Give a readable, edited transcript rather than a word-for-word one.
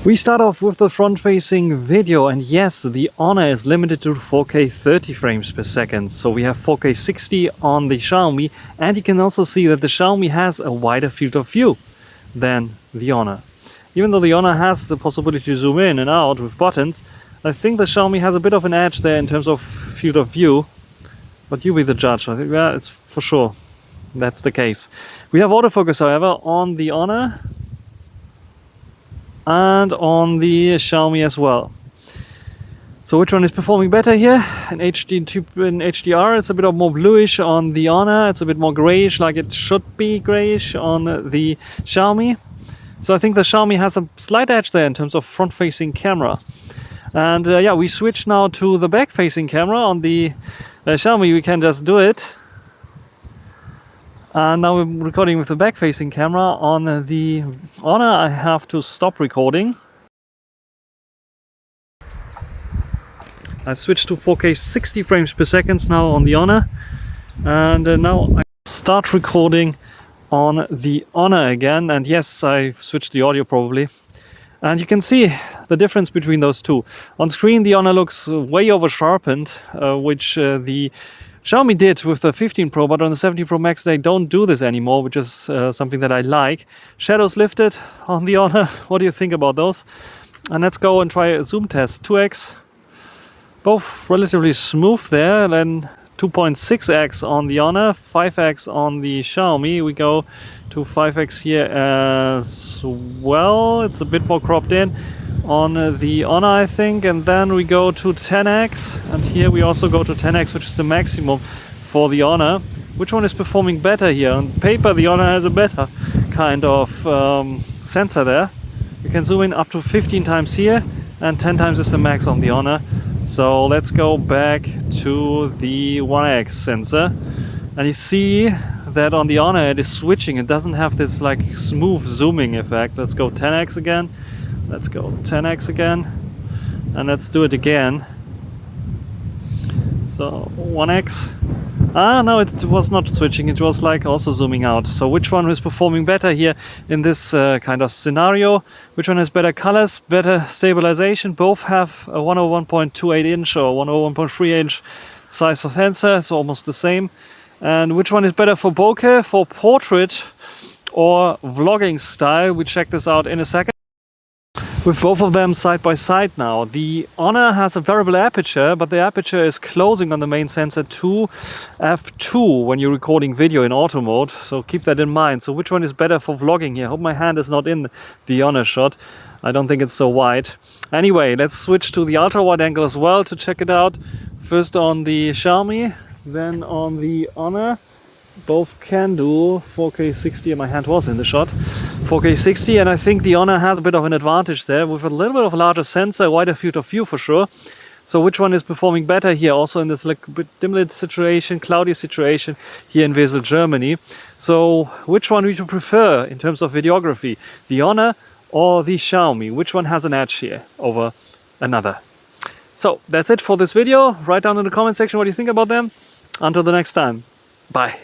We start off with the front-facing video, and yes, the Honor is limited to 4K 30 frames per second. So we have 4K 60 on the Xiaomi, and you can also see that the Xiaomi has a wider field of view than the Honor. Even though the Honor has the possibility to zoom in and out with buttons, I think the Xiaomi has a bit of an edge there in terms of field of view. But you be the judge. I think, yeah, it's for sure. That's the case. We have autofocus, however, on the Honor and on the Xiaomi as well. So which one is performing better here? In HDR it's a bit more bluish on the Honor, it's a bit more grayish, like it should be grayish on the Xiaomi. So I think the Xiaomi has a slight edge there in terms of front-facing camera. And yeah, we switch now to the back-facing camera on the Xiaomi. We can just do it. And now we're recording with the back-facing camera. On the Honor I have to stop recording. I switched to 4K 60 frames per second now on the Honor. And now I start recording on the Honor again. And yes, I switched the audio probably. And you can see the difference between those two. On screen the Honor looks way over sharpened, which the Xiaomi did with the 15 Pro, but on the 17 Pro Max they don't do this anymore, which is something that I like. Shadows lifted on the Honor. What do you think about those? And let's go and try a zoom test. 2x, both relatively smooth there. Then 2.6x on the Honor, 5x on the Xiaomi. We go to 5x here as well. It's a bit more cropped in on the Honor, I think, and then we go to 10x, and here we also go to 10x, which is the maximum for the Honor. Which one is performing better here? On paper the Honor has a better kind of sensor there. You can zoom in up to 15 times here, and 10 times is the max on the Honor. So let's go back to the 1x sensor, and you see that on the Honor it is switching. It doesn't have this like smooth zooming effect. Let's go 10x again. Let's go 10x again, and let's do it again. So 1x. No, it was not switching, it was like also zooming out. So which one is performing better here in this kind of scenario? Which one has better colors, better stabilization? Both have a 101.28 inch or 101.3 inch size of sensor, it's almost the same. And which one is better for bokeh, for portrait or vlogging style? We check this out in a second. With both of them side by side now. The Honor has a variable aperture, but the aperture is closing on the main sensor to f2 when you're recording video in auto mode, so keep that in mind. So which one is better for vlogging here? I hope my hand is not in the Honor shot. I don't think it's so wide. Anyway, let's switch to the ultra wide angle as well to check it out. First on the Xiaomi, then on the Honor. Both can do 4K 60, and my hand was in the shot. 4K 60, and I think the Honor has a bit of an advantage there with a little bit of a larger sensor, wider field of view for sure. So which one is performing better here, also in this like bit dim-lit situation, cloudy situation here in Wesel, Germany. So which one would you prefer in terms of videography, the Honor or the Xiaomi? Which one has an edge here over another? So that's it for this video. Write down in the comment section what you think about them. Until the next time, bye.